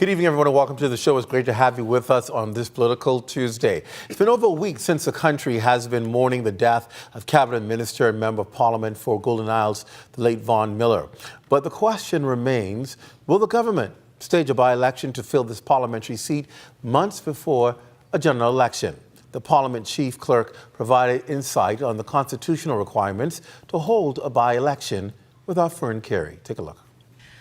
Good evening, everyone, and welcome to the show. It's great to have you with us on this Political Tuesday. It's been over a week since the country has been mourning the death of Cabinet Minister and Member of Parliament for Golden Isles, the late Von Miller. But the question remains, will the government stage a by-election to fill this parliamentary seat months before a general election? The Parliament Chief Clerk provided insight on the constitutional requirements to hold a by-election with our Fern Carey. Take a look.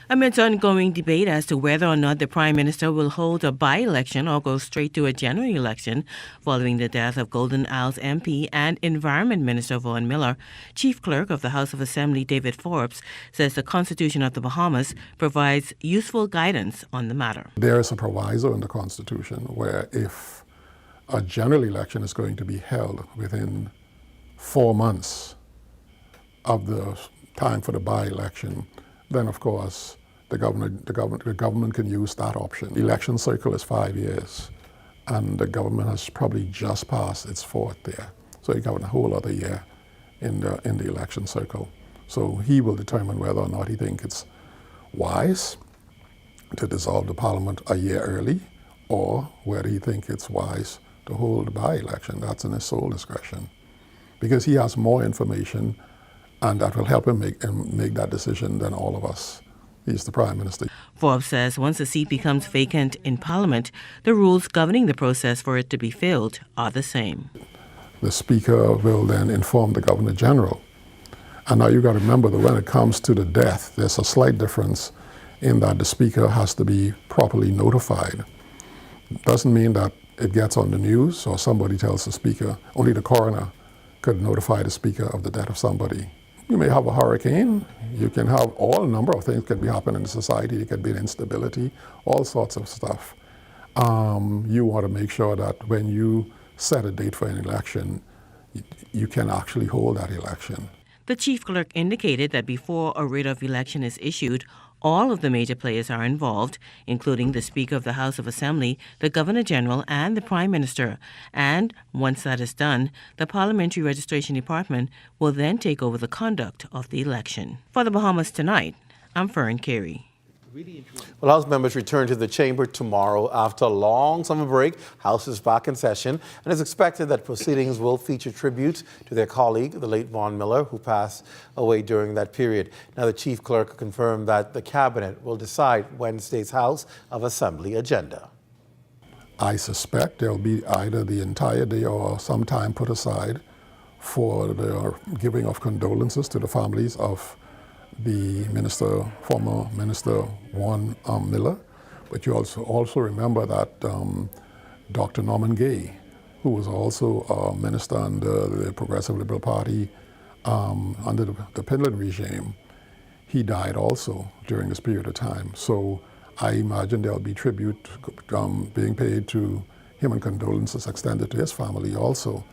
Amidst ongoing debate as to whether or not the Prime Minister will hold a by-election or go straight to a general election following the death of Golden Isles MP and Environment Minister Von Miller, Chief Clerk of the House of Assembly David Forbes says the Constitution of the Bahamas provides useful guidance on the matter. There is a proviso in the Constitution where if a general election is going to be held within 4 months of the time for the by-election, then of course the government can use that option. The election cycle is 5 years, and the government has probably just passed its fourth year. So you got a whole other year in the election cycle. So he will determine whether or not he thinks it's wise to dissolve the parliament a year early, or whether he thinks it's wise to hold a by-election. That's in his sole discretion, because he has more information, and that will help him make that decision than all of us. He's the Prime Minister. Forbes says once a seat becomes vacant in Parliament, the rules governing the process for it to be filled are the same. The Speaker will then inform the Governor General. And now you've got to remember that when it comes to the death, there's a slight difference in that the Speaker has to be properly notified. Doesn't mean that it gets on the news or somebody tells the Speaker. Only the coroner could notify the Speaker of the death of somebody. You may have a hurricane, you can have all a number of things could be happening in society, there could be an instability, all sorts of stuff. You want to make sure that when you set a date for an election, you can actually hold that election. The Chief Clerk indicated that before a writ of election is issued, all of the major players are involved, including the Speaker of the House of Assembly, the Governor General, and the Prime Minister. And once that is done, the Parliamentary Registration Department will then take over the conduct of the election. For the Bahamas Tonight, I'm Fern Carey. Well, House members return to the chamber tomorrow after a long summer break. House is back in session, and it's expected that proceedings will feature tributes to their colleague, the late Von Miller, who passed away during that period. Now, the Chief Clerk confirmed that the Cabinet will decide Wednesday's House of Assembly agenda. I suspect there'll be either the entire day or some time put aside for the giving of condolences to the families of the former minister Von Miller, but you also remember that Dr. Norman Gay, who was also a minister under the Progressive Liberal Party under the Pinland regime, he died also during this period of time. So I imagine there'll be tribute being paid to him and condolences extended to his family also.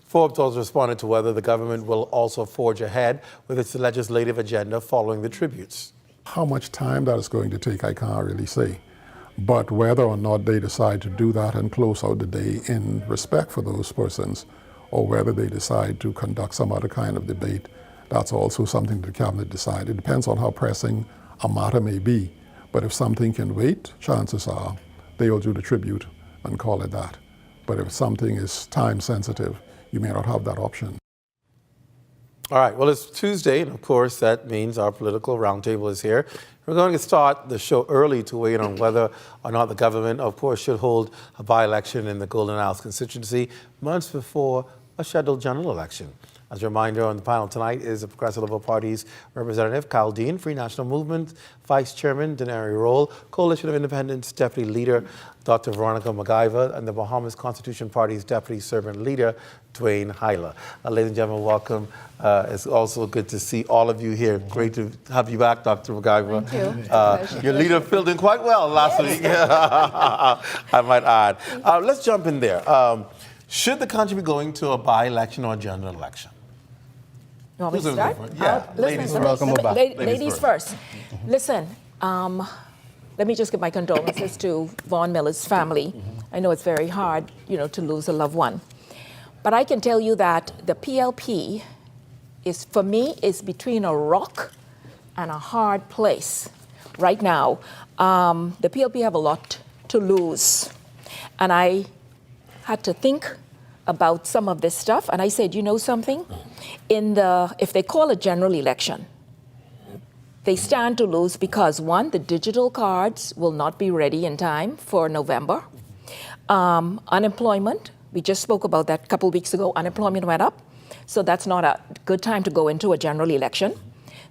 Forbes also responded to whether the government will also forge ahead with its legislative agenda following the tributes. How much time that is going to take, I can't really say. But whether or not they decide to do that and close out the day in respect for those persons, or whether they decide to conduct some other kind of debate, that's also something the Cabinet decides. It depends on how pressing a matter may be. But if something can wait, chances are they will do the tribute and call it that. But if something is time sensitive, you may not have that option. All right, well, it's Tuesday, and of course, that means our political roundtable is here. We're going to start the show early to weigh in on whether or not the government, of course, should hold a by-election in the Golden Isles constituency months before a scheduled general election. As a reminder, on the panel tonight is the Progressive Liberal Party's Representative Kyle Dean, Free National Movement Vice Chairman Denari Roll, Coalition of Independents Deputy Leader Dr. Veronica MacGyver, and the Bahamas Constitution Party's Deputy Servant Leader Dwayne Hyla. Ladies and gentlemen, welcome. It's also good to see all of you here. Great to have you back, Dr. MacGyver. Thank you. Your leader filled in quite well last week, I might add. Let's jump in there. Should the country be going to a by-election or a general election? You want me to start? Yeah, ladies first. Welcome about. Ladies first. Listen, let me just give my condolences to Von Miller's family. I know it's very hard, to lose a loved one. But I can tell you that the PLP for me, is between a rock and a hard place. right now, the PLP have a lot to lose. And I had to think about some of this stuff, and I said, you know something? If they call a general election, they stand to lose because, one, the digital cards will not be ready in time for November. Unemployment, we just spoke about that a couple weeks ago, unemployment went up, so that's not a good time to go into a general election.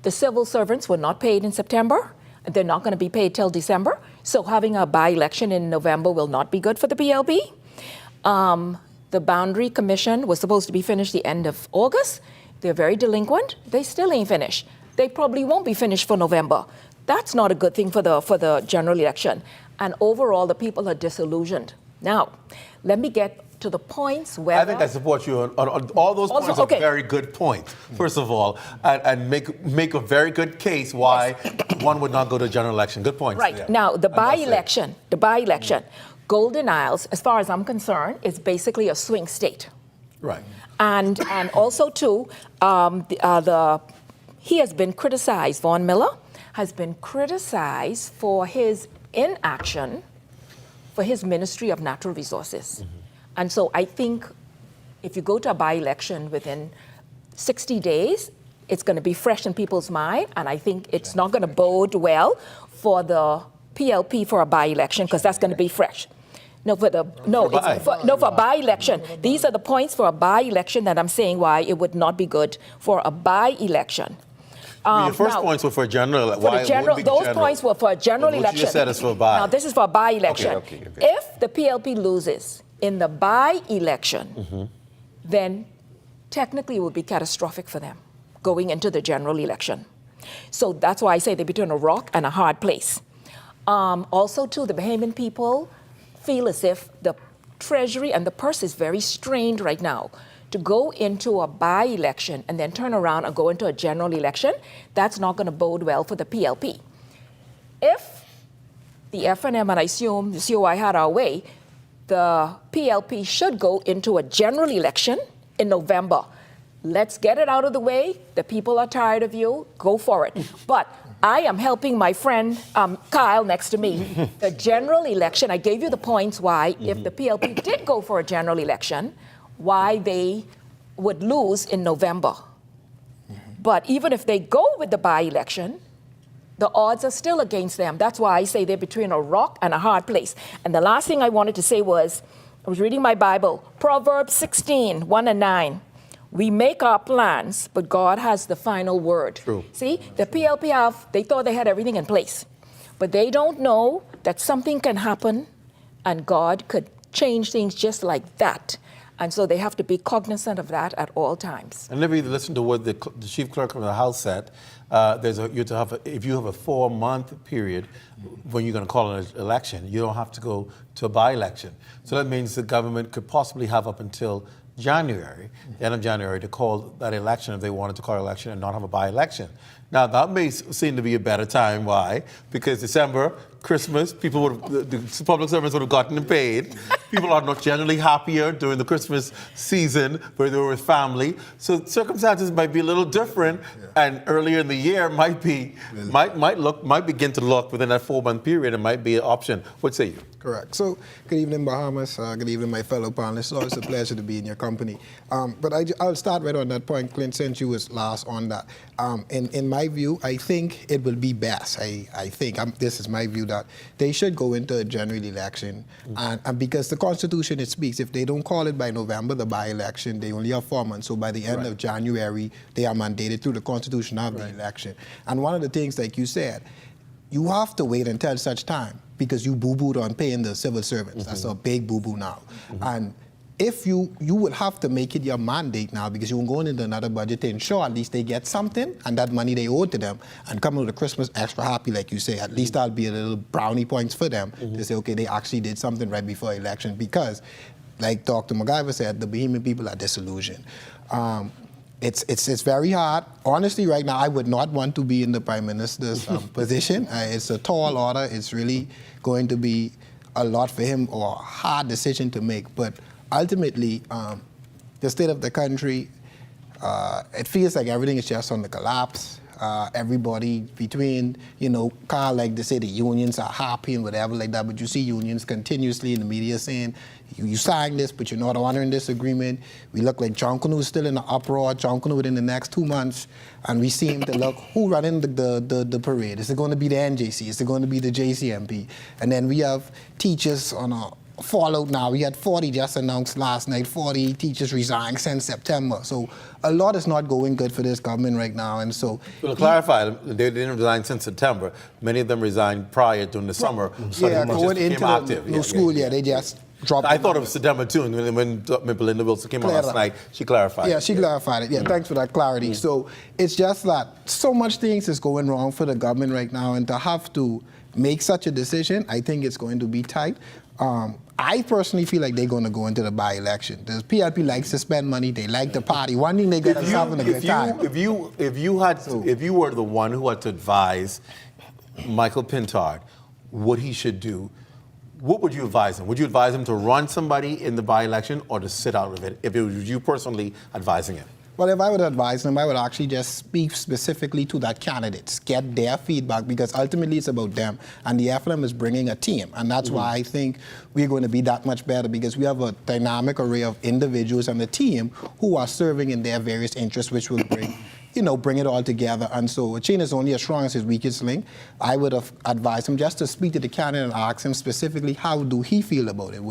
The civil servants were not paid in September. They're not going to be paid till December, so having a by-election in November will not be good for the PLP. The Boundary Commission was supposed to be finished the end of August. They're very delinquent. They still ain't finished. They probably won't be finished for November. That's not a good thing for the general election. And overall, the people are disillusioned. Now, let me get to the points where I think I support you on all those points. okay. Are very good points, first of all, and make a very good case why one would not go to a general election. Good points. Right. Yeah. Now, the by-election, Golden Isles, as far as I'm concerned, is basically a swing state. Right. And also, too, he has been criticized, Vaughn Miller has been criticized for his inaction for his Ministry of Natural Resources. And so I think if you go to a by-election within 60 days, it's going to be fresh in people's mind, and I think it's not going to bode well for the PLP for a by-election because that's going to be fresh. For a by-election. These are the points for a by-election that I'm saying why it would not be good for a by-election. Your first points were for a general election. Those points were for a general election. What you just said is for a by. Now, this is for a by-election. Okay. If the PLP loses in the by-election, then technically it would be catastrophic for them going into the general election. So that's why I say they're between a rock and a hard place. Also, too, the Bahamian people feel as if the Treasury and the purse is very strained right now. To go into a by-election and then turn around and go into a general election, that's not going to bode well for the PLP. If the FNM, and I assume the COI had our way, the PLP should go into a general election in November. Let's get it out of the way. The people are tired of you. Go for it. But I am helping my friend Kyle next to me. The general election, I gave you the points why, if the PLP did go for a general election, why they would lose in November. But even if they go with the by-election, the odds are still against them. That's why I say they're between a rock and a hard place. And the last thing I wanted to say was, I was reading my Bible, Proverbs 16, 1 and 9. We make our plans, but God has the final word. True. See, the PLP they thought they had everything in place, but they don't know that something can happen and God could change things just like that. And so they have to be cognizant of that at all times. And let me listen to what the chief clerk of the House said. If you have a 4-month period when you're going to call an election, you don't have to go to a by-election. So that means the government could possibly have up until January, the end of January, to call that election if they wanted to call an election and not have a by-election. Now, that may seem to be a better time. Why? Because December, Christmas, the public servants would have gotten paid. People are not generally happier during the Christmas season where they were with family. So circumstances might be a little different, and earlier in the year might begin to look within that 4-month period. It might be an option. What say you? Correct. So, good evening, Bahamas. Good evening, my fellow panelists. It's always a pleasure to be in your company. But I'll start right on that point, Clint, since you was last on that. In my view, I think it will be best. I think this is my view that they should go into a general election, and because the Constitution it speaks, if they don't call it by November, the by-election, they only have 4 months. So by the end of January, they are mandated through the Constitution of the election. And one of the things, like you said, you have to wait until such time because you boo-booed on paying the civil servants. That's a big boo-boo now. And if you would have to make it your mandate now because you're going into another budget to ensure at least they get something and that money they owe to them and coming to the Christmas extra happy, like you say, at least that'll be a little brownie points for them to say, okay, they actually did something right before election because, like Dr. MacGyver said, the Bahamian people are disillusioned. It's very hard. Honestly, right now, I would not want to be in the Prime Minister's position. It's a tall order. It's really going to be a lot for him or a hard decision to make. But ultimately, the state of the country, it feels like everything is just on the collapse. everybody between, kind of like they say the unions are happy and whatever like that, but you see unions continuously in the media saying, you signed this, but you're not honoring this agreement. We look like John Canoe is still in the uproar. John Canoe within the next 2 months, and we seem to look who running the parade. Is it going to be the NJC? Is it going to be the JCMP? And then we have teachers on a fallout now. We had 40 just announced last night. 40 teachers resigned since September. So a lot is not going good for this government right now. And so, well, to clarify, they didn't resign since September. Many of them resigned prior during the summer. So yeah, going into the active. new school year, they just dropped. I thought it was September too. And when Belinda Wilson came on last night, she clarified. Yeah, she clarified it. Yeah, thanks for that clarity. So it's just that so much things is going wrong for the government right now, and to have to make such a decision, I think it's going to be tight. I personally feel like they're going to go into the by-election. The PLP likes to spend money. They like to party. One thing they get is having a good time. If you were the one who had to advise Michael Pintard what he should do, what would you advise him? Would you advise him to run somebody in the by-election or to sit out of it if it was you personally advising him? Well, if I would advise them, I would actually just speak specifically to that candidates, get their feedback, because ultimately it's about them. And the FLM is bringing a team. And that's why I think we're going to be that much better, because we have a dynamic array of individuals on the team who are serving in their various interests, which will bring, bring it all together. And so a chain is only as strong as his weakest link. I would have advised him just to speak to the candidate and ask him specifically how do he feel about it.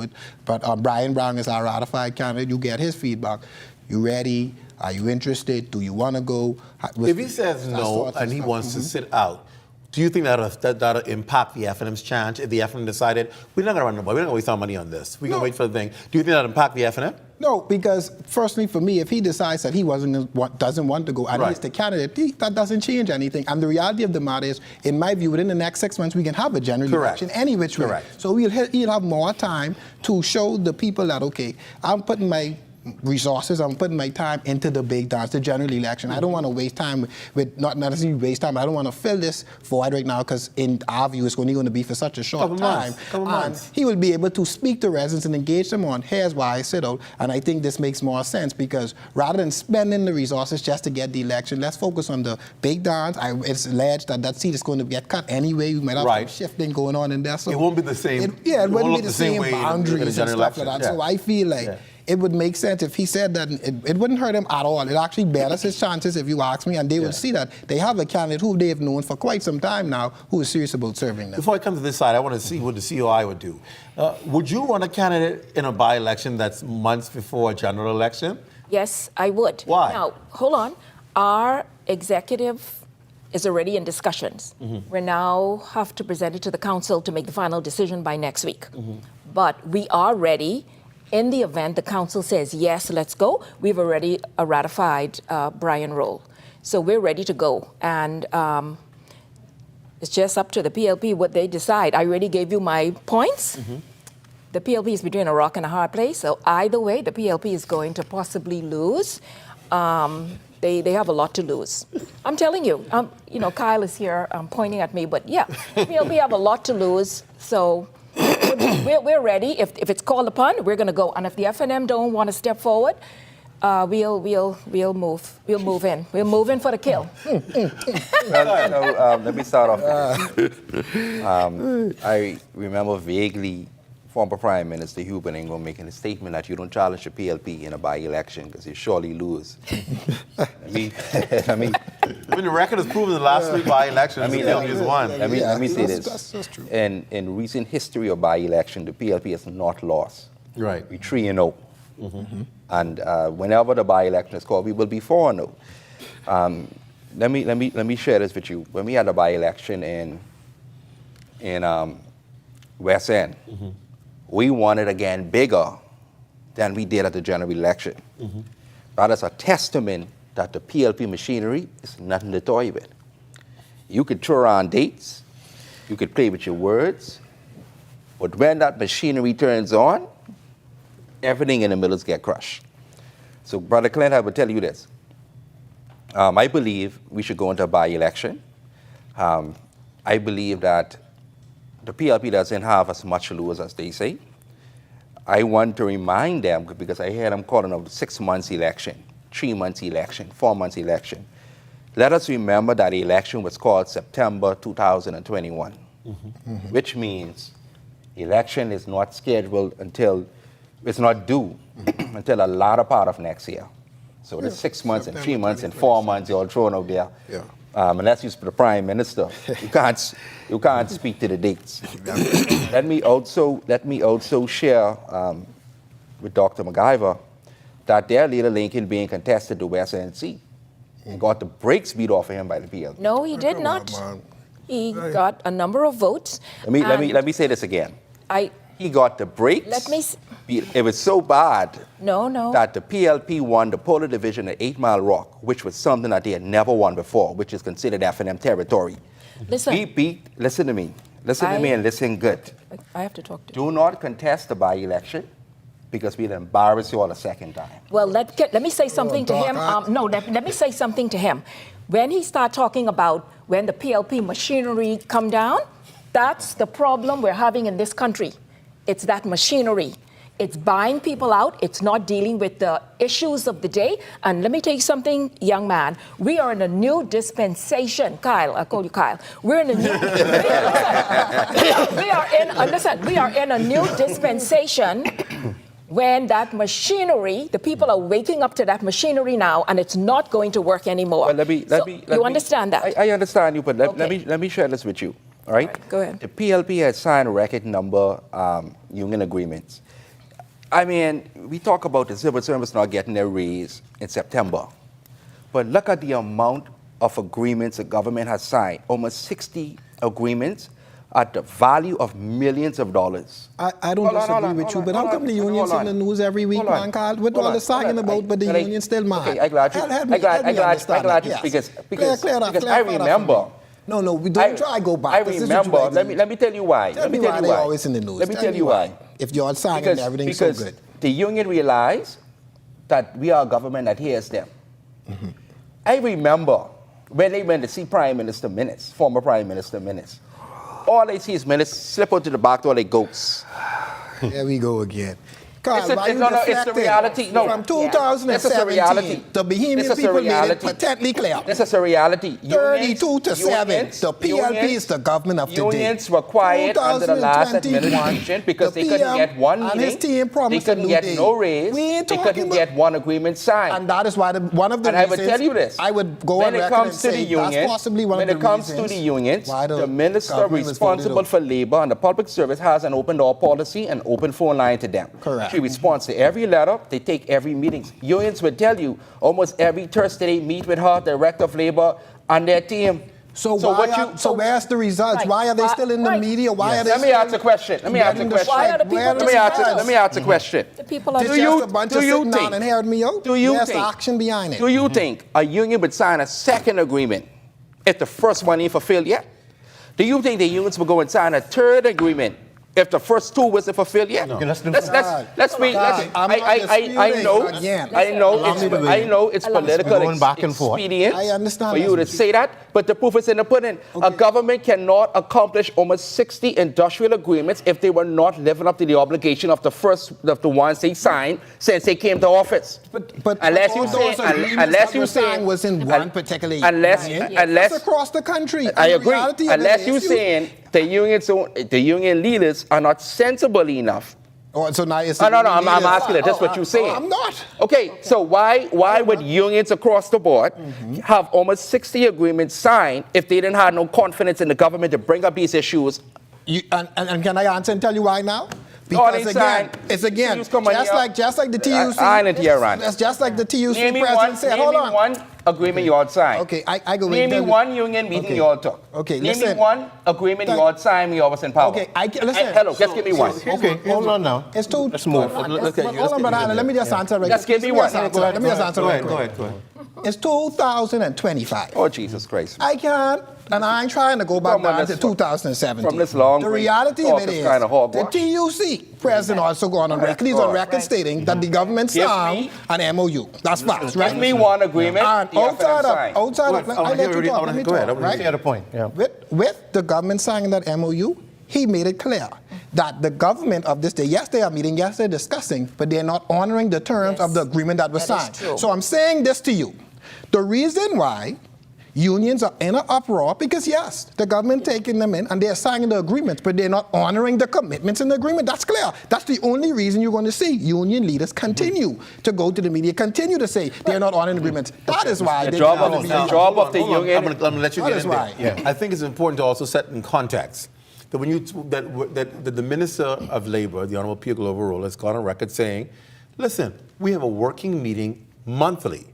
But Brian Brown is our ratified candidate. You get his feedback. You ready? Are you interested? Do you want to go? If he says no and he wants to sit out, do you think that'll impact the FNM's chance if the FNM decided, we're not going to run the ball, we're not going to waste our money on this, we're going to wait for the thing? Do you think that'll impact the FNM? No, because firstly, for me, if he decides that he doesn't want to go and he's the candidate, that doesn't change anything. And the reality of the matter is, in my view, within the next 6 months, we can have a general election any which way. Correct. So he'll have more time to show the people that, okay, I'm putting my resources, I'm putting my time into the big dance, the general election. I don't want to waste time with, not necessarily waste time, I don't want to fill this void right now, because in our view, it's only going to be for such a short time. Couple months. He will be able to speak to residents and engage them on, here's why I sit out. And I think this makes more sense, because rather than spending the resources just to get the election, let's focus on the big dance. It's alleged that seat is going to get cut anyway. We might have some shifting going on in there. So it won't be the same. It wouldn't be the same boundaries and stuff like that. Yeah. So I feel like it would make sense if he said that. It wouldn't hurt him at all. It actually betters his chances, if you ask me, and they would see that they have a candidate who they've known for quite some time now who is serious about serving them. Before I come to this side, I want to see what the COI would do. Would you run a candidate in a by-election that's months before a general election? Yes, I would. Why? Now, hold on. Our executive is already in discussions. We now have to present it to the council to make the final decision by next week. But we are ready. In the event the council says, yes, let's go, we've already ratified Brian Roll. So we're ready to go. And it's just up to the PLP what they decide. I already gave you my points. The PLP is between a rock and a hard place. So either way, the PLP is going to possibly lose. They have a lot to lose. I'm telling you, Kyle is here pointing at me, but yeah, PLP have a lot to lose. So we're ready. If it's called upon, we're going to go. And if the FNM don't want to step forward, we'll move. We'll move in. We'll move in for the kill. Let me start off with this. I remember vaguely former Prime Minister Hubert Ingram making a statement that you don't challenge the PLP in a by-election because you surely lose. I mean, the record has proven the last 3 by-elections, the PLP has won. Let me say this. That's true. In recent history of by-election, the PLP has not lost. Right. We 3-0. And whenever the by-election is called, we will be 4-0. Let me share this with you. When we had a by-election in West End, we won it again bigger than we did at the general election. That is a testament that the PLP machinery is nothing to toy with. You could throw around dates, you could play with your words, but when that machinery turns on, everything in the middle gets crushed. So, Brother Clint, I would tell you this. I believe we should go into a by-election. I believe that the PLP doesn't have as much to lose as they say. I want to remind them, because I hear them calling of 6 months election, 3 months election, 4 months election. let us remember that the election was called September 2021, which means election is not scheduled until, it's not due until a latter part of next year. So there's 6 months and 3 months and 4 months you're all thrown out there. Yeah. Unless you're the prime minister, you can't speak to the dates. Let me also share with Dr. MacGyver that their leader Lincoln being contested to West NC and got the brakes beat off of him by the PL. No, he did Come not. on, man. He got a number of votes. Let me say this again. He got the brakes. Let me beat. It was so bad No. that the PLP won the Polar Division at 8 Mile Rock, which was something that they had never won before, which is considered F&M territory. Listen. Listen to me. Listen to me and listen good. I have to talk to you. Do not contest the by-election because we'll embarrass you all a second time. Well, let me say something to him. Let me say something to him. When he start talking about when the PLP machinery come down, that's the problem we're having in this country. It's that machinery. It's buying people out. It's not dealing with the issues of the day. And let me tell you something, young man. We are in a new dispensation. Kyle, I call you Kyle. We're in a new. We are in a new dispensation. When that machinery, the people are waking up to that machinery now, and it's not going to work anymore. Well, you understand that? I understand you, but Okay. let me share this with you. All right? Go ahead. The PLP has signed a record number union agreements. I mean, we talk about the civil service not getting their raise in September, but look at the amount of agreements the government has signed. Almost 60 agreements at the value of millions of dollars. I don't disagree with you, but how come the unions in the news every week, man, Carl? What all the singing about, but the union still mad? Okay, I'm glad you because I remember. No, we don't try to go back. I remember. Let me tell you why. Tell me why they're always in the news. Let me tell you why. If you're singing and everything's so good. The union realized that we are a government that hears them. I remember when they went to see Prime Minister Minutes, former Prime Minister Minutes. All they see is Minutes slip out to the back door like ghosts. Here we go again. It's the reality. No, From 2017, the Bohemian people made it patently clear. This is a reality. 32 to 7. The PLP is the government of today. Unions were quiet under the last administration because they couldn't get one meeting. And his team promised they couldn't get no raise. They couldn't get one agreement signed. And that is why one of the reasons. And I would tell you this. I would go on record and say that's possibly one of the reasons. When it comes to the unions, the minister responsible for labor and the public service has an open door policy and open phone line to them. Correct. She responds to every letter. They take every meeting. Unions would tell you almost every Thursday they meet with her, director of labor, and their team. So where's the results? Right. Why are they still in the media? Why are they? Let me ask a question. Why are the people Let me ask a question. The people are It's just a bunch of sitting down and hearing me out. Do you There's think? action behind it. Do you think a union would sign a second agreement if the first one ain't fulfilled yet? Do you think the unions would go and sign a third agreement if the first two wasn't fulfilled yet? No. Let's wait. I know it's political expedient I understand for you to say that, but the proof is in the pudding. A government cannot accomplish almost 60 industrial agreements if they were not living up to the obligation of the ones they signed since they came to office. But unless you say was in one particular unless that's across the country. I agree. Unless you're saying the union leaders are not sensible enough. Oh, so now it's I'm asking it. That's what you're saying. I'm not. Okay, so why would unions across the board have almost 60 agreements signed if they didn't have no confidence in the government to bring up these issues? And can I answer and tell you why now? Because it's just like the TUC. That's just like the TUC president said. Hold on. Name me one agreement you all signed. Okay, I go. Name me one union meeting you all took. Okay, name me one agreement you all signed when you all was in power. Okay, listen. Hello, just give me one. Okay, hold on now. It's two. Let's move. Hold on, brother. Let me just answer right. Just give me one. Let me just answer right. Go ahead. It's 2025. Oh, Jesus Christ. I can't, and I ain't trying to go back down to 2017. From this long the reality of it is, kind of the TUC president also gone on record. He's on record stating that the government signed an MOU. That's facts, right? Give me one agreement. And outside of, let me talk, right? See the point. Yeah. With the government signing that MOU, he made it clear that the government of this day, yes, they are meeting, yes, they're discussing, but they're not honoring the terms of the agreement that was signed. So I'm saying this to you. The reason why Unions are in an uproar because, yes, the government taking them in and they're signing the agreements, but they're not honoring the commitments in the agreement. That's clear. That's the only reason you're going to see union leaders continue to go to the media, continue to say they're not honoring the agreements. That is why The job of the union. I'm going to let you That get is in why. there. I think it's important to also set in context that when that the Minister of Labor, the Honorable Pia Glover-Roll, has gone on record saying, listen, we have a working meeting monthly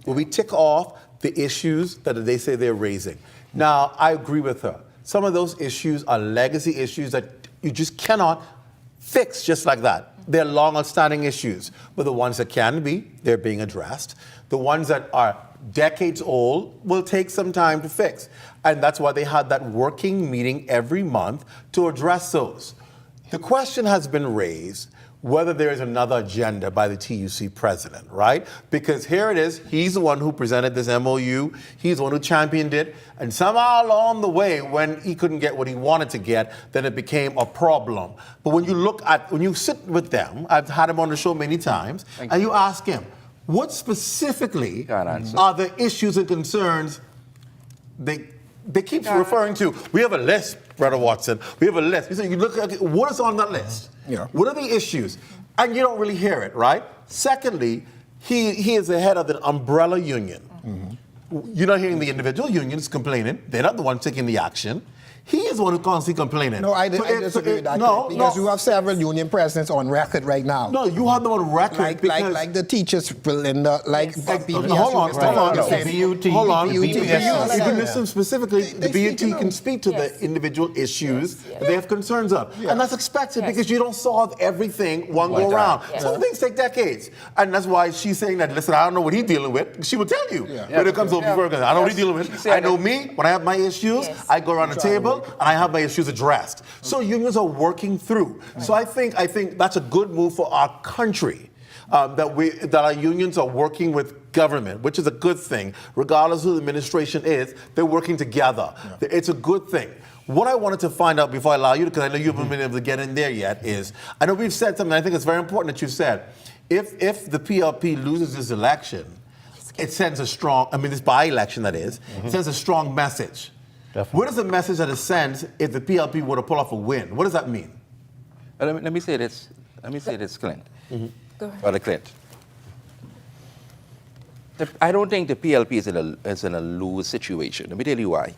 where we tick off the issues that they say they're raising. Now, I agree with her. Some of those issues are legacy issues that you just cannot fix just like that. They're long outstanding issues, but the ones that can be, they're being addressed. The ones that are decades old will take some time to fix. And that's why they had that working meeting every month to address those. The question has been raised whether there is another agenda by the TUC president, right? Because here it is, he's the one who presented this MOU, he's the one who championed it, and somehow along the way, when he couldn't get what he wanted to get, then it became a problem. But when you sit with them, I've had him on the show many times, and you ask him, what specifically are the issues and concerns they keep referring to? We have a list, Brother Watson. We have a list. You look at what is on that list. Yeah. What are the issues? And you don't really hear it, right? Secondly, he is the head of an umbrella union. You're not hearing the individual unions complaining. They're not the ones taking the action. He is the one who constantly complaining. No, I disagree with that. No, because you have several union presidents on record right now. No, you have them on record Like the teachers, Belinda, like BPS. Hold on. BUT. Hold on. BUT. You can listen specifically. The BUT can speak to the individual issues that they have concerns of. And that's expected because you don't solve everything one go around. Some things take decades. And that's why she's saying that, listen, I don't know what he's dealing with. She will tell you when it comes over. I don't know what he's dealing with. I know me. When I have my issues, I go around the table and I have my issues addressed. So unions are working through. So I think that's a good move for our country. That our unions are working with government, which is a good thing. Regardless of who the administration is, they're working together. It's a good thing. What I wanted to find out before I allow you, because I know you haven't been able to get in there yet, is I know we've said something. I think it's very important that you said, if the PLP loses this election, it sends a strong, this by-election that is, it sends a strong message. Definitely. What is the message that it sends if the PLP were to pull off a win? What does that mean? Let me say this. Clint. Go ahead. Brother Clint. I don't think the PLP is in a lose situation. Let me tell you why.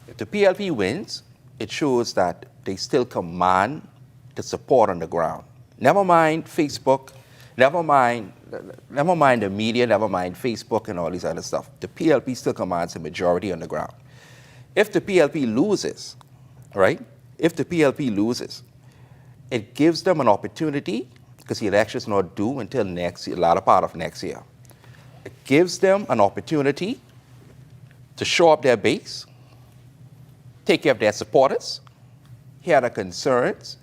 If the PLP wins, it shows that they still command the support on the ground. Never mind Facebook, never mind the media, never mind Facebook and all these other stuff. The PLP still commands the majority on the ground. If the PLP loses, right? If the PLP loses, it gives them an opportunity, because the election is not due until the latter part of next year. It gives them an opportunity to show up their base, take care of their supporters, hear their concerns,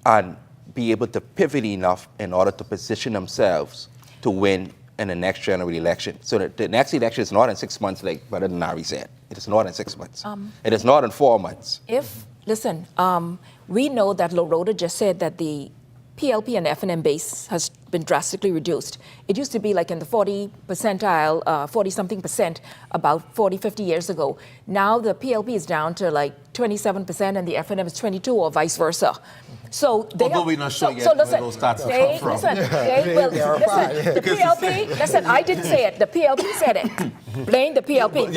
and be able to pivot enough in order to position themselves to win in the next general election. So that the next election is not in 6 months, like Brother Nari said. It is not in 6 months. It is not in 4 months. We know that Loroda just said that the PLP and F&M base has been drastically reduced. It used to be like in the 40 percentile, 40-something percent about 40, 50 years ago. Now the PLP is down to like 27% and the F&M is 22 or vice versa. So they Although we're not sure yet where those stats have come from. The PLP, listen, I didn't say it. The PLP said it. Blame the PLP.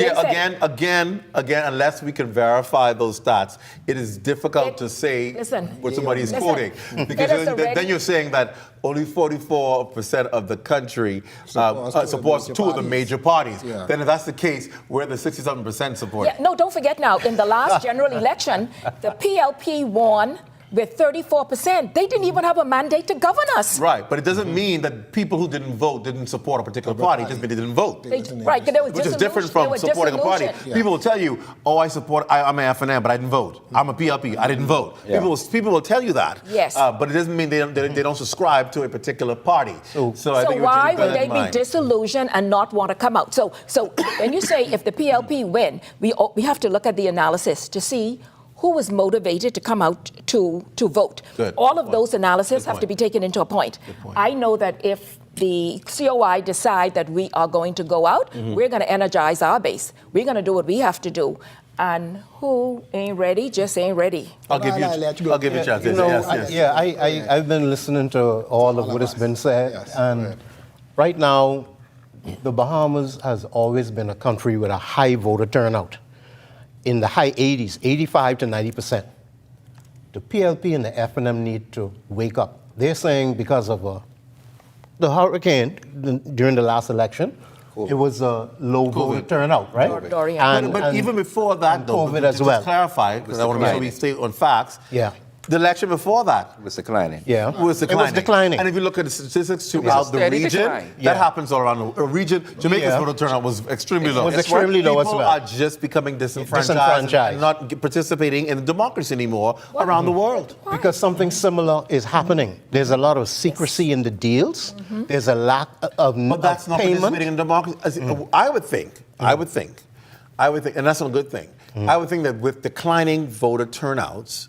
Again, unless we can verify those stats, it is difficult to say what somebody is quoting. Because then you're saying that only 44% of the country supports two of the major parties. Then if that's the case, we're the 67% support. No, don't forget now, in the last general election, the PLP won with 34%. They didn't even have a mandate to govern us. Right, but it doesn't mean that people who didn't vote didn't support a particular party. It just means they didn't vote. Right, there was which is different from supporting a party. Yeah. People will tell you, oh, I'm an F&M, but I didn't vote. I'm a PLP, I didn't vote. Yeah. People will tell you that. Yes. But it doesn't mean they don't subscribe to a particular party. So I think why would they be disillusioned and not want to come out? So when you say if the PLP win, we have to look at the analysis to see who was motivated to come out to vote. Good. All of those analyses have to be taken into a point. I know that if the COI decide that we are going to go out, we're going to energize our base. We're going to do what we have to do. And who ain't ready just ain't ready. I'll give you a chance. I've been listening to all of what has been said, Yes, and right now, the Bahamas has always been a country with a high voter turnout, in the high 80s, 85 to 90%. The PLP and the FNM need to wake up. They're saying because of the hurricane during the last election, it was a low voter turnout, right? Dorian. But even before that, though, COVID as well. Just clarify, because I want to make sure we stay on facts. Yeah. The election before that It was declining. Yeah. was declining. It was declining. And if you look at the statistics throughout the steady region, decline. that happens all around the region. Jamaica's voter turnout was extremely low. was extremely low as People well. are just becoming disenfranchised and not participating in democracy anymore around the world. Because something similar is happening. There's a lot of secrecy in the deals. There's a lack of But that's not payment. participating in democracy. I would think, and that's not a good thing. I would think that with declining voter turnouts,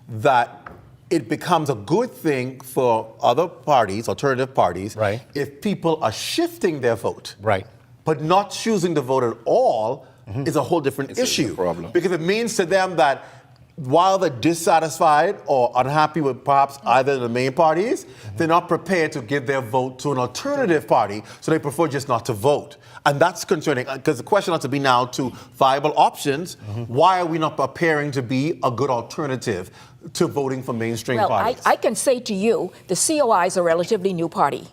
that it becomes a good thing for other parties, alternative parties, Right. if people are shifting their vote. Right. But not choosing to vote at all is a whole different It's a issue. problem. Because it means to them that while they're dissatisfied or unhappy with perhaps either of the main parties, they're not prepared to give their vote to an alternative party, so they prefer just not to vote. And that's concerning, because the question ought to be now to viable options. Why are we not preparing to be a good alternative to voting for mainstream Well, parties? I can say to you, the COI is a relatively new party.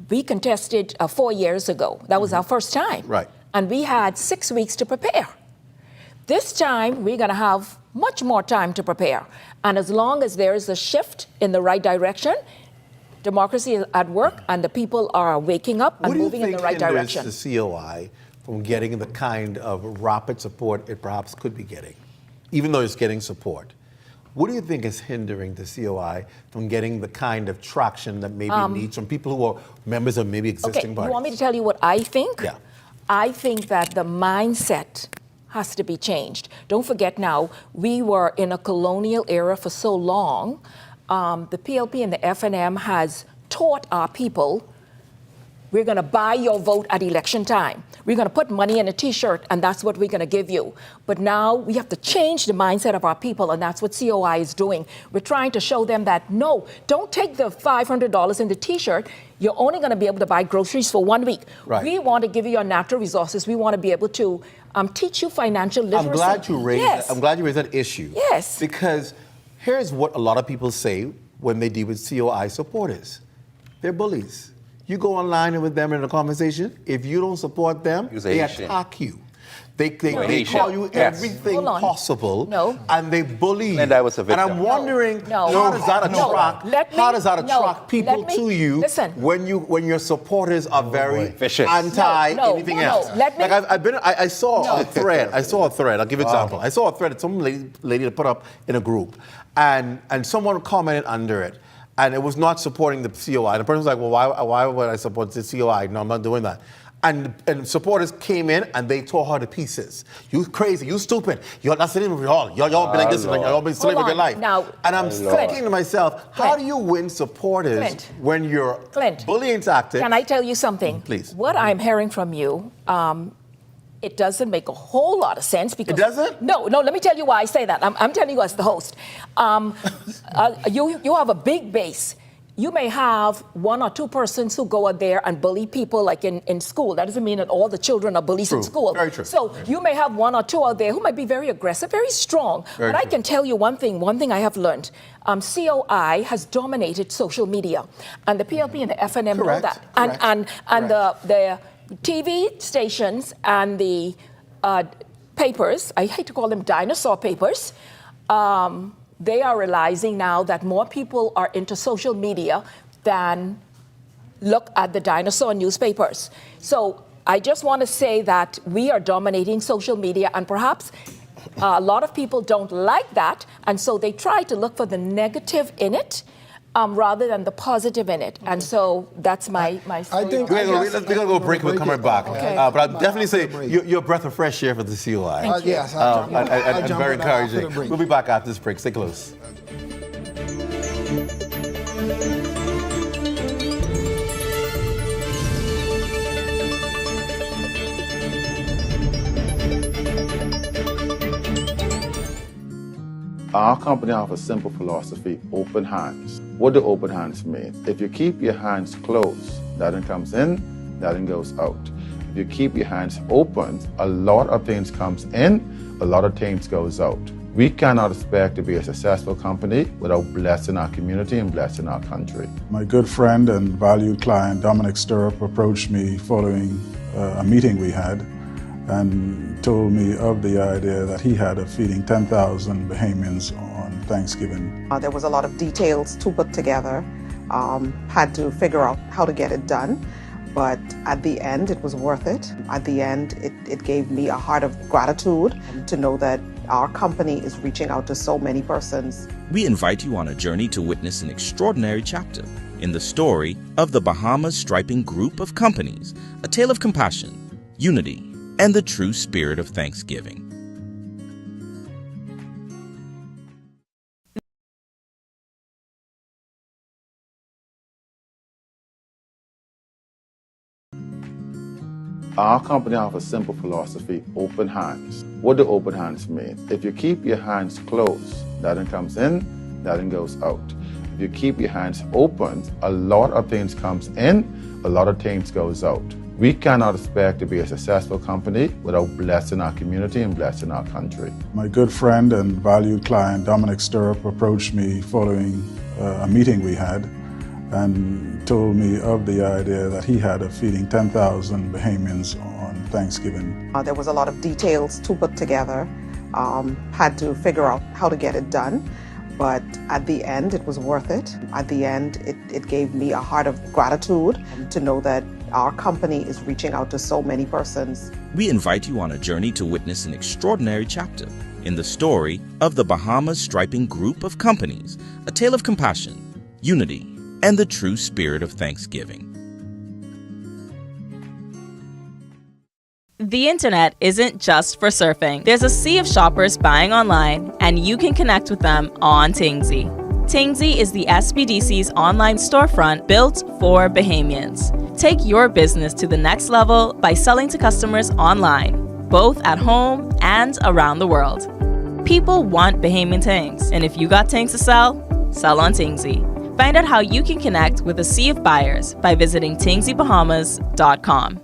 We contested 4 years ago. That was our first time. Right. And we had 6 weeks to prepare. This time, we're going to have much more time to prepare. And as long as there is a shift in the right direction, democracy is at work and the people are waking up and moving in the right direction. What do you think hinders the COI from getting the kind of rapid support it perhaps could be getting, even though it's getting support? What do you think is hindering the COI from getting the kind of traction that maybe it needs from people who are members of maybe existing parties? You want me to tell you what I think? Yeah. I think that the mindset has to be changed. Don't forget now, we were in a colonial era for so long. The PLP and the FNM has taught our people, we're going to buy your vote at election time. We're going to put money in a T-shirt, and that's what we're going to give you. But now we have to change the mindset of our people, and that's what COI is doing. We're trying to show them that, no, don't take the $500 in the T-shirt. You're only going to be able to buy groceries for 1 week. Right. We want to give you your natural resources. We want to be able to teach you financial literacy. I'm glad you raised Yes. that. I'm glad you raised that issue. Yes. Because here's what a lot of people say when they deal with COI supporters. They're bullies. You go online with them in a conversation, if you don't support them, they Accusation. attack you. They Accusation. call you Yes. everything Hold on. possible, No. and they bully you. And I was a victim. And I'm wondering, No. how does that No. attract? Let me- how does that no. attract people Let me- to you listen. when your supporters are very Vicious. anti No, anything no, else? let me- Like I saw a thread. I saw a thread. I'll give you an example. Wow. I saw a thread that some lady that put up in a group, and someone commented under it. And it was not supporting the COI. And the person was like, well, why would I support the COI? No, I'm not doing that. And supporters came in and they tore her to pieces. You crazy, you stupid. You're not sitting with y'all. Y'all be like this, Lord. y'all be slave of Hold your on. life. Now, and I'm Clint. thinking to myself, how Clint. do you win supporters Clint. when you're Clint. bullying tactics? Can I tell you something? Please. What I'm hearing from you, it doesn't make a whole lot of sense because It doesn't? No. Let me tell you why I say that. I'm telling you as the host. You have a big base. You may have 1 or 2 persons who go out there and bully people like in school. That doesn't mean that all the children are bullies in True. school. Very true. So you may have 1 or 2 out there who might be very aggressive, very strong. Very but I true. can tell you one thing I have learned. COI has dominated social media. And the PLP and the FNM know Correct. that. Correct. And the TV stations and the papers, I hate to call them dinosaur papers, they are realizing now that more people are into social media than look at the dinosaur newspapers. So I just want to say that we are dominating social media, and perhaps a lot of people don't like that, and so they try to look for the negative in it rather than the positive in it. And so that's my story. I think- We're going to go break. We'll come right back. Okay. But I'll definitely say you're a breath of fresh air for the COI. Yes, I'll jump and jump very on that after the encouraging. break. We'll be back after this break. Stay close. Our company has a simple philosophy, open hands. What do open hands mean? If you keep your hands closed, nothing comes in, nothing goes out. If you keep your hands open, a lot of things comes in, a lot of things goes out. We cannot expect to be a successful company without blessing our community and blessing our country. My good friend and valued client, Dominic Stirrup, approached me following a meeting we had and told me of the idea that he had of feeding 10,000 Bahamians on Thanksgiving. There was a lot of details to put together, had to figure out how to get it done, but at the end it was worth it. At the end it gave me a heart of gratitude to know that our company is reaching out to so many persons. We invite you on a journey to witness an extraordinary chapter in the story of the Bahamas Striping Group of Companies, a tale of compassion, unity, and the true spirit of Thanksgiving. Our company has a simple philosophy, open hands. What do open hands mean? If you keep your hands closed, nothing comes in, nothing goes out. If you keep your hands open, a lot of things comes in, a lot of things goes out. We cannot expect to be a successful company without blessing our community and blessing our country. My good friend and valued client, Dominic Stirrup, approached me following a meeting we had and told me of the idea that he had of feeding 10,000 Bahamians on Thanksgiving. There was a lot of details to put together, had to figure out how to get it done, but at the end it was worth it. At the end it gave me a heart of gratitude to know that our company is reaching out to so many persons. We invite you on a journey to witness an extraordinary chapter in the story of the Bahamas Striping Group of Companies, a tale of compassion, unity, and the true spirit of Thanksgiving. The internet isn't just for surfing. There's a sea of shoppers buying online, and you can connect with them on Tingsy. Tingsy is the SBDC's online storefront built for Bahamians. Take your business to the next level by selling to customers online, both at home and around the world. People want Bahamian things, and if you got things to sell, sell on Tingsy. Find out how you can connect with a sea of buyers by visiting tingsybahamas.com.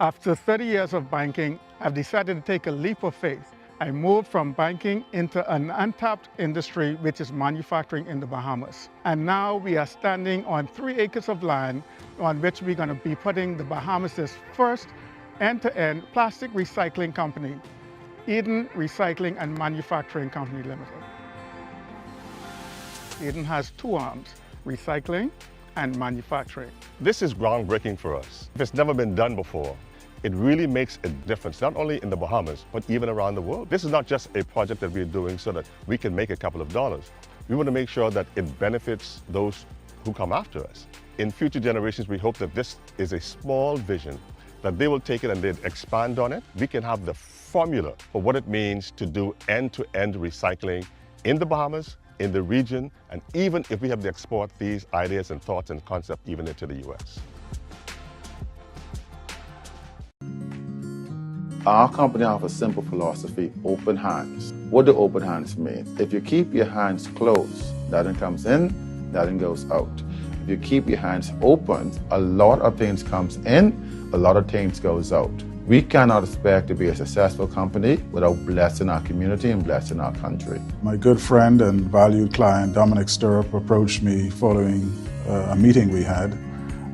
After 30 years of banking, I've decided to take a leap of faith. I moved from banking into an untapped industry, which is manufacturing in the Bahamas. And now we are standing on 3 acres of land on which we're going to be putting the Bahamas' first end-to-end plastic recycling company, Eden Recycling and Manufacturing Company Limited. Eden has 2 arms, recycling and manufacturing. This is groundbreaking for us. It's never been done before. It really makes a difference, not only in the Bahamas, but even around the world. This is not just a project that we're doing so that we can make a couple of dollars. We want to make sure that it benefits those who come after us. In future generations, we hope that this is a small vision, that they will take it and they expand on it. We can have the formula for what it means to do end-to-end recycling in the Bahamas, in the region, and even if we have to export these ideas and thoughts and concepts even into the US. Our company has a simple philosophy, open hands. What do open hands mean? If you keep your hands closed, nothing comes in, nothing goes out. If you keep your hands open, a lot of things comes in, a lot of things goes out. We cannot expect to be a successful company without blessing our community and blessing our country. My good friend and valued client, Dominic Stirrup, approached me following a meeting we had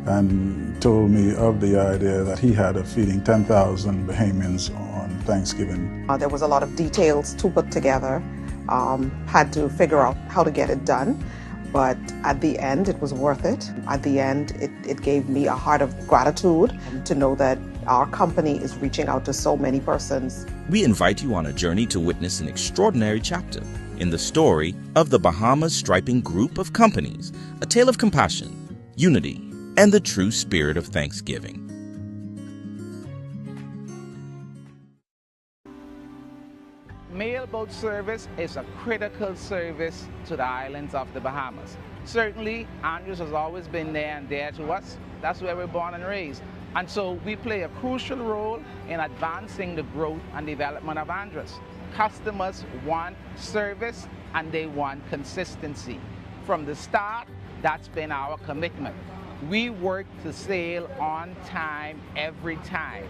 and told me of the idea that he had of feeding 10,000 Bahamians on Thanksgiving. There was a lot of details to put together, had to figure out how to get it done, but at the end it was worth it. At the end it gave me a heart of gratitude to know that our company is reaching out to so many persons. We invite you on a journey to witness an extraordinary chapter in the story of the Bahamas Striping Group of Companies, a tale of compassion, unity, and the true spirit of Thanksgiving. Mailboat service is a critical service to the islands of the Bahamas. Certainly, Andrews has always been there and dear to us. That's where we're born and raised. And so we play a crucial role in advancing the growth and development of Andrews. Customers want service and they want consistency. From the start, that's been our commitment. We work to sail on time every time.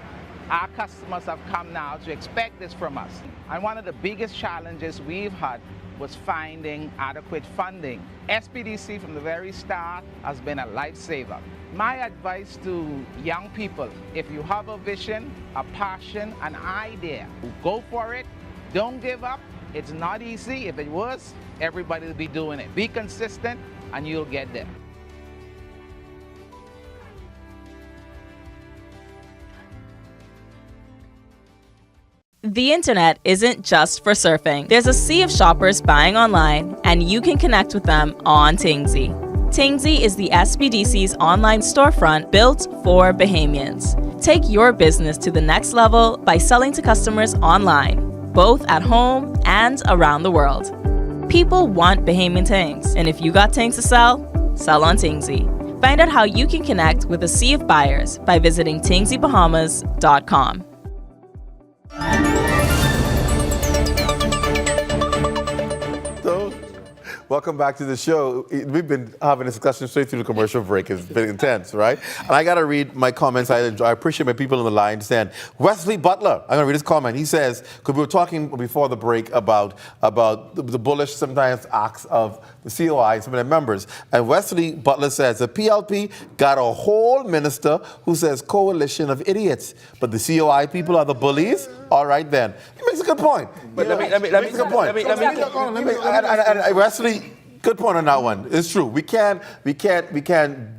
Our customers have come now to expect this from us. And one of the biggest challenges we've had was finding adequate funding. SPDC from the very start has been a lifesaver. My advice to young people, if you have a vision, a passion, an idea, go for it. Don't give up. It's not easy. If it was, everybody would be doing it. Be consistent and you'll get there. The internet isn't just for surfing. There's a sea of shoppers buying online, and you can connect with them on Tingsy. Tingsy is the SBDC's online storefront built for Bahamians. Take your business to the next level by selling to customers online, both at home and around the world. People want Bahamian things, and if you got things to sell, sell on Tingsy. Find out how you can connect with a sea of buyers by visiting tingsybahamas.com. So, welcome back to the show. We've been having a discussion straight through the commercial break. It's been intense, right? And I got to read my comments. I appreciate my people on the line stand. Wesley Butler, I'm going to read his comment. He says, because we were talking before the break about the bullish sometimes acts of the COI, some of their members. And Wesley Butler says, the PLP got a whole minister who says coalition of idiots. But the COI people are the bullies? All right, then. He makes a good point. But let me Wesley, good point on that one. It's true. We can't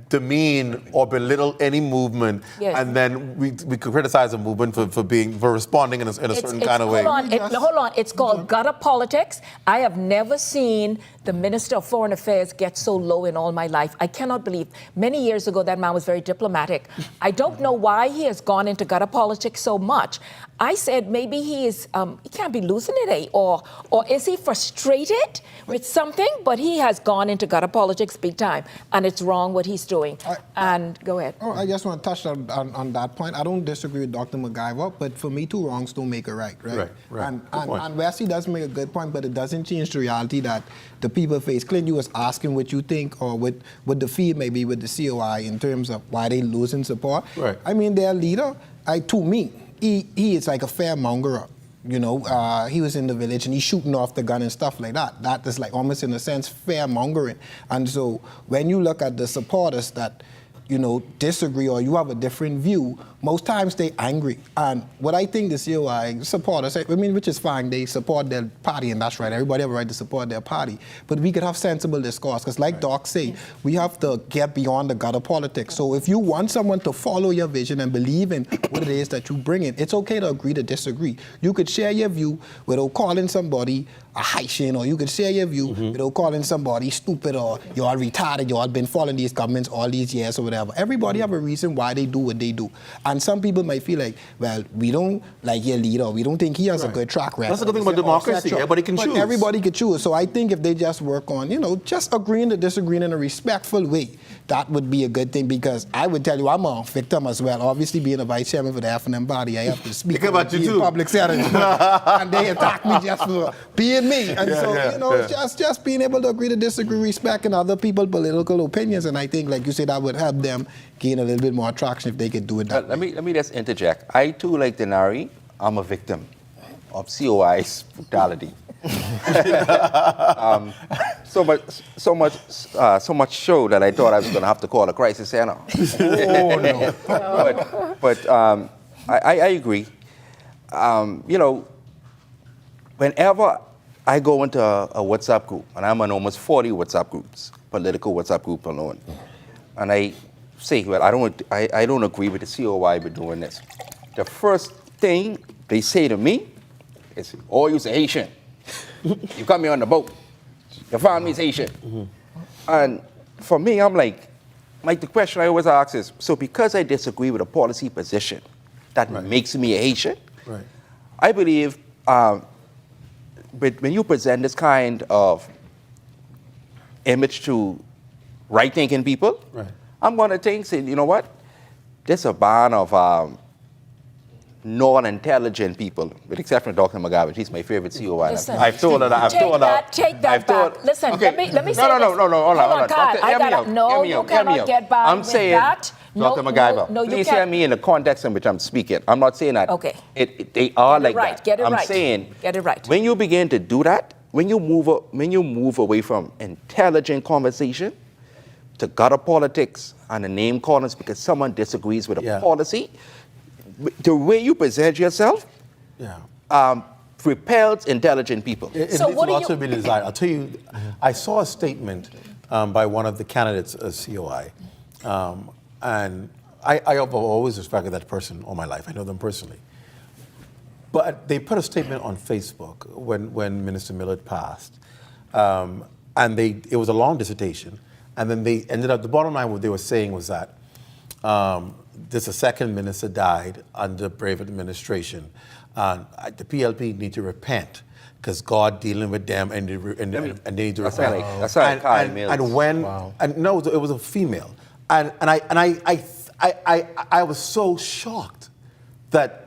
demean or belittle any movement, Yes. and then we could criticize a movement for responding in a certain kind of way. Hold on. It's called gutter politics. I have never seen the Minister of Foreign Affairs get so low in all my life. I cannot believe. Many years ago, that man was very diplomatic. I don't know why he has gone into gutter politics so much. I said maybe he can't be losing it, eh? Or is he frustrated with something? But he has gone into gutter politics big time, and it's wrong what he's doing. And go ahead. Oh, I just want to touch on that point. I don't disagree with Dr. McGyver, but for me, two wrongs don't make a right, right? Right. And Wesley does make a good point, but it doesn't change the reality that the people face. Clint, you was asking what you think or what the feed may be with the COI in terms of why they losing support. Right. I mean, their leader, to me, he is like a fairmongerer. You know, he was in the village and he's shooting off the gun and stuff like that. That is like almost in a sense fair-mongering. And so when you look at the supporters that, you know, disagree or you have a different view, most times they angry. And what I think the COI supporters, I mean, which is fine, they support their party and that's right. Everybody have a right to support their party. But we could have sensible discourse because like Doc say, we have to get beyond the gutter politics. So if you want someone to follow your vision and believe in what it is that you bring in, it's okay to agree to disagree. You could share your view without calling somebody a Haitian, or you could share your view without calling somebody stupid or you're all retarded, you all been following these governments all these years or whatever. Everybody have a reason why they do what they do. And some people might feel like, well, we don't like your leader, we don't think he has a good track record. That's the good thing about democracy. Everybody can choose. Everybody can choose. So I think if they just work on, you know, just agreeing to disagree in a respectful way, that would be a good thing, because I would tell you I'm a victim as well. Obviously, being a vice chairman for the F&M body, I have to speak about you too. Public setting. And they attack me just for being me. And just being able to agree to disagree, respecting other people's political opinions. And I think, like you said, that would help them gain a little bit more traction if they could do it that way. Let me just interject. I too, like Denari, I'm a victim of COI's brutality. So much so that I thought I was going to have to call a crisis center. Oh no! But I agree. You know, whenever I go into a WhatsApp group, and I'm on almost 40 WhatsApp groups, political WhatsApp group alone, and I say, well, I don't agree with the COI with doing this. The first thing they say to me is, "Oh, you're Haitian. You come here on the boat. Your family's Haitian." And for me, I'm like the question I always ask is, so because I disagree with a policy position, that makes me a Haitian? Right. I believe when you present this kind of image to right-thinking people, I'm going to say, you know what? There's a band of non-intelligent people, with the exception of Dr. McGavin. She's my favorite COI. Listen, I've told her that. Take that back. Listen, okay. let me say No, this. hold on. Carl, you cannot get by I'm with saying, that. Dr. McGiver, No, you please can't. hear me in the context in which I'm speaking. I'm not saying that they are like that. Get it right. I'm saying, get it right. When you begin to do that, when you move away from intelligent conversation to gutter politics and the name callings because someone disagrees with a policy, the way you present yourself repels intelligent people. It needs also to be desired. I'll tell you, I saw a statement by one of the candidates of COI, and I have always respected that person all my life. I know them personally. But they put a statement on Facebook when Minister Millard passed, and it was a long dissertation, and then they ended up, the bottom line, what they were saying was that a second minister died under brave administration. The PLP need to repent because God dealing with them and they need to repent. That's like Kyle Mills. And no, it was a female, and I was so shocked that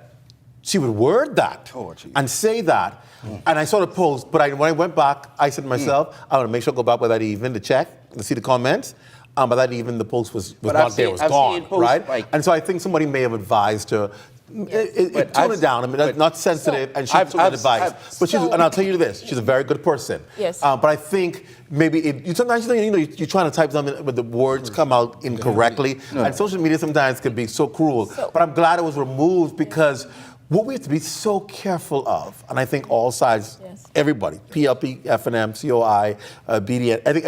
she would word that and say that. And I saw the post, but when I went back, I said to myself, I want to make sure I go back by that evening to check, to see the comments. By that evening, the post was not there, it was gone, right? And so I think somebody may have advised her, tone it down. I mean, that's not sensitive, and she took that advice. And I'll tell you this, she's a very good person. Yes. But I think maybe sometimes you're trying to type something, but the words come out incorrectly. And social media sometimes can be so cruel. But I'm glad it was removed because what we have to be so careful of, and I think all sides, everybody, PLP, FNM, COI, BDN, I think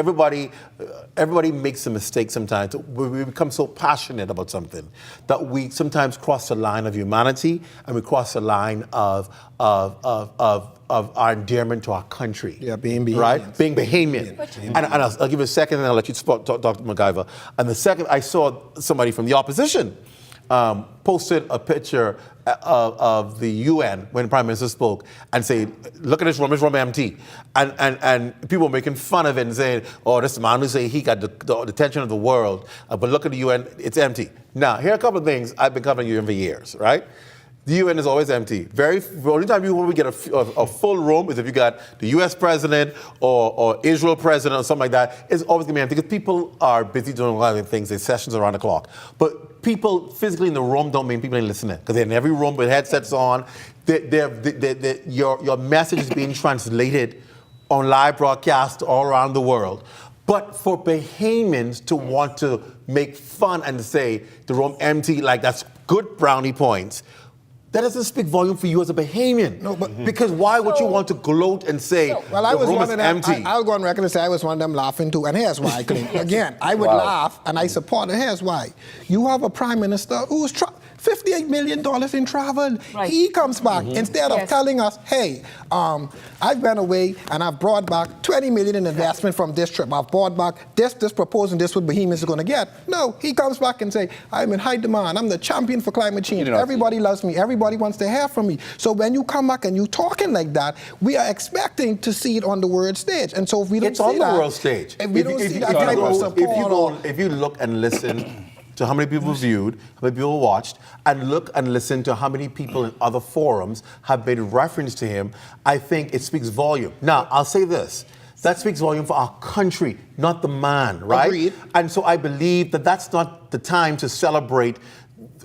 everybody makes a mistake sometimes. We become so passionate about something that we sometimes cross the line of humanity and we cross the line of our endearment to our country. Yeah, being Bahamian. Right? Being Bahamian. And I'll give you a second and I'll let you talk, Dr. McGiver. And the second, I saw somebody from the opposition posted a picture of the UN when the Prime Minister spoke and say, look at this room empty. And people were making fun of it and saying, oh, this man who say he got the attention of the world, but look at the UN, it's empty. Now, here are a couple of things. I've been covering the UN for years, right? The UN is always empty. The only time you will get a full room is if you got the US president or Israel president or something like that. It's always going to be empty because people are busy doing a lot of things. There's sessions around the clock. But people physically in the room don't mean people ain't listening because they're in every room with headsets on. Your message is being translated on live broadcast all around the world. But for Bahamians to want to make fun and to say the room empty, like that's good brownie points, that doesn't speak volume for you as a Bahamian. No, but because why would you want to gloat and say the room is empty? I'll go on record and say I was one of them laughing too. And here's why, Clint. Again, I would laugh and I support it. Here's why. You have a prime minister who's $58 million in travel. Right. He comes back instead of telling us, hey, I've been away and I've brought back $20 million in investment from this trip. I've brought back this proposal, this what Bahamians are going to get. No, he comes back and say, I'm in high demand. I'm the champion for climate change. Everybody loves me. Everybody wants to hear from me. So when you come back and you talking like that, we are expecting to see it on the world stage. And so if we don't see that, it's on the world stage. If we don't see that type of support, if you look and listen to how many people viewed, how many people watched, and look and listen to how many people in other forums have made reference to him, I think it speaks volume. Now, I'll say this. That speaks volume for our country, not the man, right? Agreed. And so I believe that that's not the time to celebrate,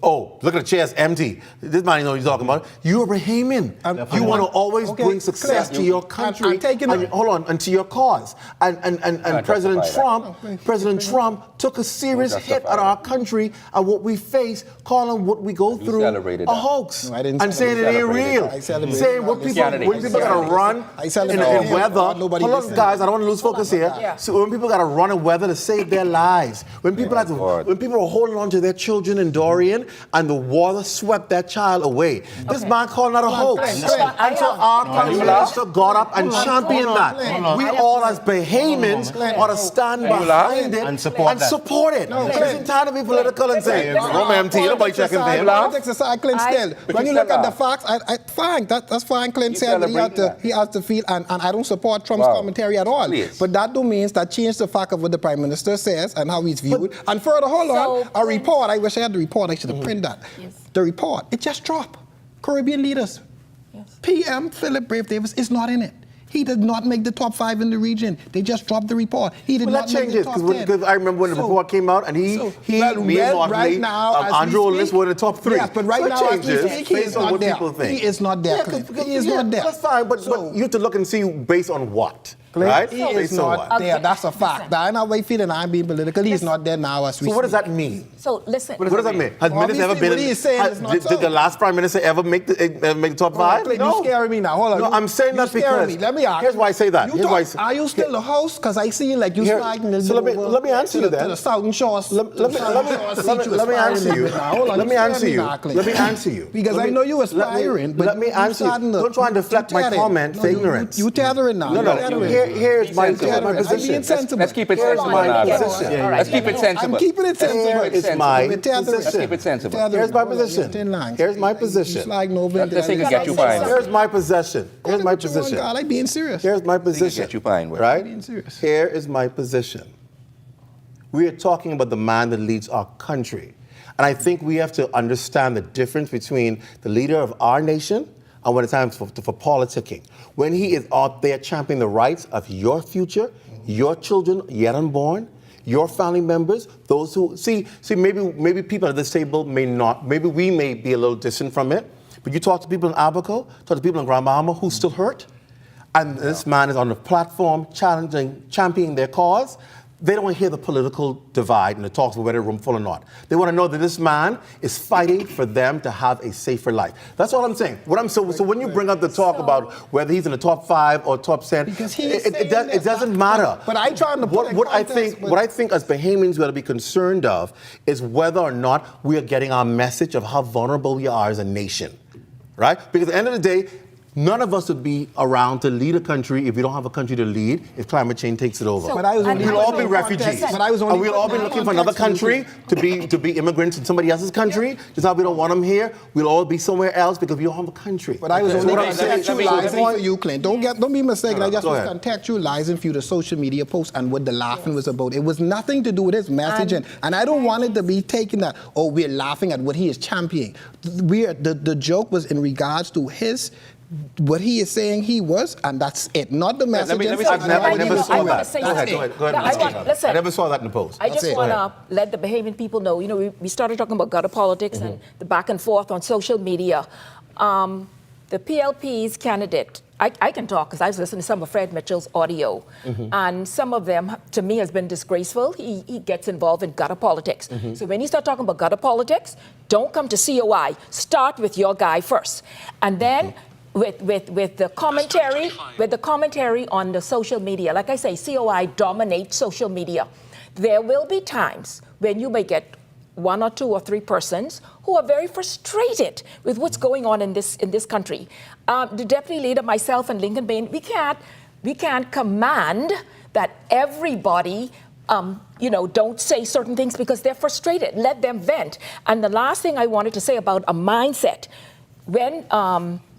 oh, look at the chair's empty. This man, you know what you're talking about. You're a Bahamian. You want to always bring success to your country and to your cause. And President Trump took a serious hit at our country and what we face, calling what we go through a hoax. And saying it ain't real. Saying when people got to run in weather. Hold on, guys, I don't want to lose focus here. So when people got to run in weather to save their lives, when people are holding on to their children in Dorian, and the water swept that child away. This man called that a hoax. And so our Prime Minister got up and championed that. We all as Bahamians ought to stand behind it and support it. It's time to be political and say, room empty, nobody checking for him. Politics aside, Clint, still, when you look at the facts, fine, that's fine. Clint said that he has to feel, and I don't support Trump's commentary at all. But that means that change the fact of what the Prime Minister says and how he's viewed. And further, hold on, a report, I wish I had the report, I should have printed that. The report, it just dropped. Caribbean leaders. PM Philip Brave Davis is not in it. He did not make the top 5 in the region. They just dropped the report. He did not make the top 10. Because I remember when the report came out, and me and Martley, Andrew Olis were in the top 3. Yes, but right now, as we speak, he is not there. He is not there, Clint. He is not there. That's fine, but you have to look and see based on what. Clint, right? He is not there. That's a fact. I'm not way feeling I'm being political. He's not there now as we So what does speak. that mean? So listen. What does that mean? Has minister ever been? What he is saying is not did so. the last prime minister ever make the top 5? Clint, you scaring me now. Hold on. No, I'm saying that because. Me. Let me ask. Here's why I say that. Are you still the host? Because I see you like you sliding the So let me answer you then. To the Southern Shores. Let me answer you. Let me answer you. Let me answer you. Because I know you aspiring. Let me answer you. Don't try and deflect my comment for ignorance. You tethering now. No. Here's my position. Let's keep it sensible. Let's keep it sensible. I'm keeping it sensible. It's my Let's position. keep it sensible. Here's my position. Here's my position. Let's take a get you fine. Here's my position. Here's my position. I like being serious. Here's my position. Get you fine with. Right? Being serious. Here is my position. We are talking about the man that leads our country. And I think we have to understand the difference between the leader of our nation and when it's time for politicking. When he is out there championing the rights of your future, your children yet unborn, your family members, those who see maybe people at this table may not, maybe we may be a little distant from it, but you talk to people in Abaco, talk to people in Grand Bahama who still hurt, and this man is on the platform championing their cause. They don't hear the political divide and the talks of whether room full or not. They want to know that this man is fighting for them to have a safer life. That's all I'm saying. So when you bring up the talk about whether he's in the top 5 or top 10, it doesn't matter. But I trying to put what I think as Bahamians we ought to be concerned of is whether or not we are getting our message of how vulnerable we are as a nation, right? Because at the end of the day, none of us would be around to lead a country if we don't have a country to lead, if climate change takes it over. We'll all be refugees. And we'll all be looking for another country to be immigrants in somebody else's country. Just how we don't want them here. We'll all be somewhere else because we don't have a country. But I was only contextualizing for you, Clint. Don't be mistaken. I just was contextualizing for you the social media post and what the laughing was about. It was nothing to do with his message. And I don't want it to be taken that, oh, we're laughing at what he is championing. The joke was in regards to what he is saying he was, and that's it. Not the message. I never saw that. Go ahead. Listen, I never saw that in the post. I just want to let the Bahamian people know, we started talking about gutter politics and the back and forth on social media. The PLP's candidate, I can talk because I was listening to some of Fred Mitchell's audio, and some of them, to me, has been disgraceful. He gets involved in gutter politics. So when you start talking about gutter politics, don't come to COI. Start with your guy first. And then with the commentary on the social media. Like I say, COI dominates social media. There will be times when you may get 1 or 2 or 3 persons who are very frustrated with what's going on in this country. The deputy leader, myself, and Lincoln Bain, we can't command that everybody don't say certain things because they're frustrated. Let them vent. And the last thing I wanted to say about a mindset, when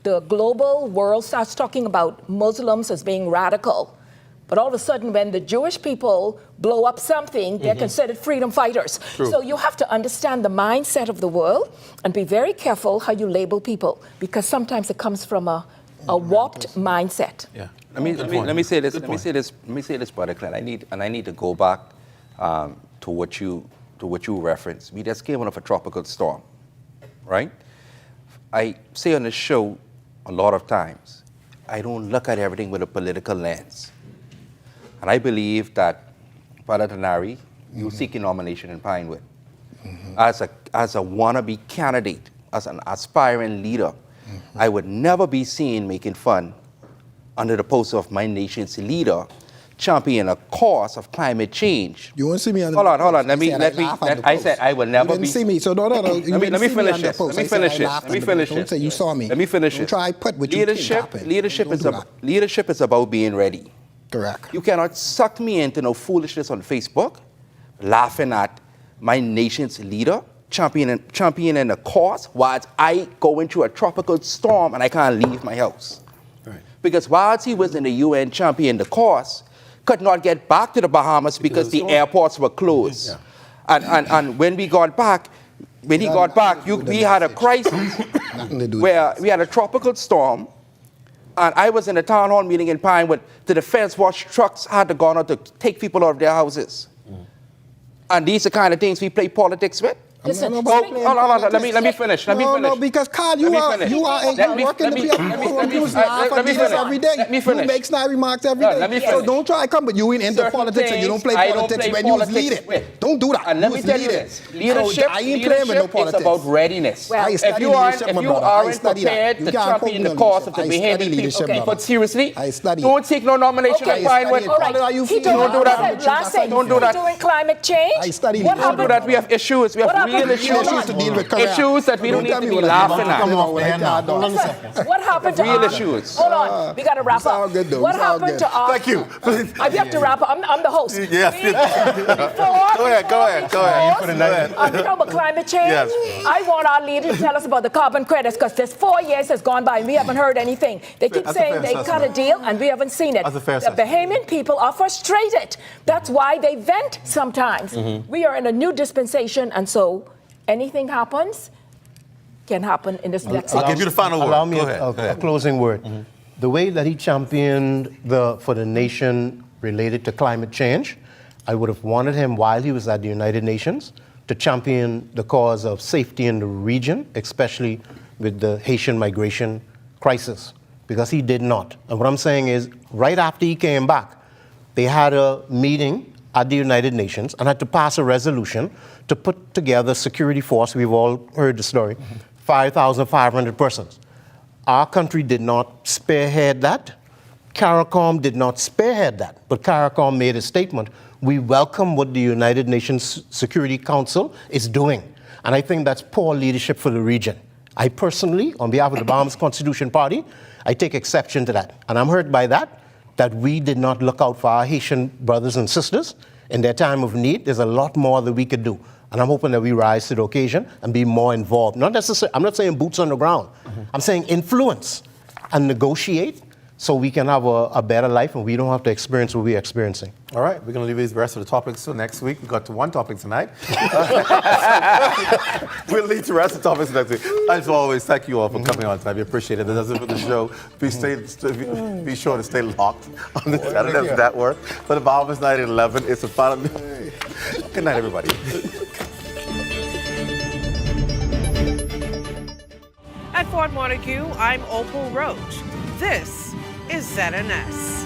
the global world starts talking about Muslims as being radical, but all of a sudden when the Jewish people blow up something, they're considered freedom fighters. True. So you have to understand the mindset of the world and be very careful how you label people, because sometimes it comes from a warped mindset. Yeah. Let me say this, Brother Clint. I need to go back to what you referenced. We just came out of a tropical storm, right? I say on the show a lot of times, I don't look at everything with a political lens. And I believe that, Brother Tanari, you seeking nomination in Pinewood. As a wannabe candidate, as an aspiring leader, I would never be seen making fun under the post of my nation's leader, champion a cause of climate change. You won't see me on the Hold on. I said I will never be. You didn't see me, so no. Let me finish this. Let me finish it. Don't say you saw me. Let me finish it. Don't try put what you think happened. Leadership is about being ready. Correct. You cannot suck me into no foolishness on Facebook, laughing at my nation's leader, championing a cause, while I go into a tropical storm and I can't leave my house. Right. Because whilst he was in the UN championing the cause, could not get back to the Bahamas because the airports were closed. Yeah. And when we got back, we had a crisis. Nothing to do where we had a tropical storm, and I was in a town hall meeting in Pinewood. The Defense Watch trucks had to go out to take people out of their houses. And these are the kind of things we play politics with. Listen, Let me finish. No, because Carl, you are working the every day. Let me finish. You make snide remarks every day. Let me finish. So don't try to come, but you ain't into politics and you don't play politics when you lead it. Don't do that. And let me tell you this: leadership, I ain't playing with no is politics. about readiness. Well, if you aren't prepared to champion the cause of the behaving people seriously, don't take no nomination at Pinewood. Don't do that. Don't do that. Doing climate change. Don't do that. We have issues. We have real issues to deal with. Issues that we don't need to be laughing at. What happened to real issues? Hold on, we got to wrap up. What happened to our? Thank you. I have to wrap up. I'm the host. Yes. Go ahead. We talk about climate change. Yes. I want our leaders to tell us about the carbon credits because this 4 years has gone by and we haven't heard anything. They keep saying they cut a deal and we haven't seen it. That's a fair The Bahamian people are frustrated. That's why they vent sometimes. We are in a new dispensation, and so anything happens can happen in this next. I'll give you the final word. Allow me Go ahead. a closing word. The way that he championed for the nation related to climate change, I would have wanted him while he was at the United Nations to champion the cause of safety in the region, especially with the Haitian migration crisis, because he did not. And what I'm saying is, right after he came back, they had a meeting at the United Nations and had to pass a resolution to put together a security force. We've all heard the story, 5,500 persons. Our country did not spearhead that. CARICOM did not spearhead that, but CARICOM made a statement. We welcome what the United Nations Security Council is doing. And I think that's poor leadership for the region. I personally, on behalf of the Bahamas Constitution Party, I take exception to that. And I'm hurt by that we did not look out for our Haitian brothers and sisters in their time of need. There's a lot more that we could do. And I'm hoping that we rise to the occasion and be more involved. Not necessarily, I'm not saying boots on the ground. I'm saying influence and negotiate so we can have a better life and we don't have to experience what we're experiencing. All right, we're going to leave the rest of the topics till next week. We got to one topic tonight. We'll leave the rest of the topics next week. As always, thank you all for coming on tonight. We appreciate it. That's it for the show. Be sure to stay locked on the Saturday Network for the Bahamas Night at 11. It's a final. Good night, everybody. At Fort Montague, I'm Opal Roach. This is ZNS.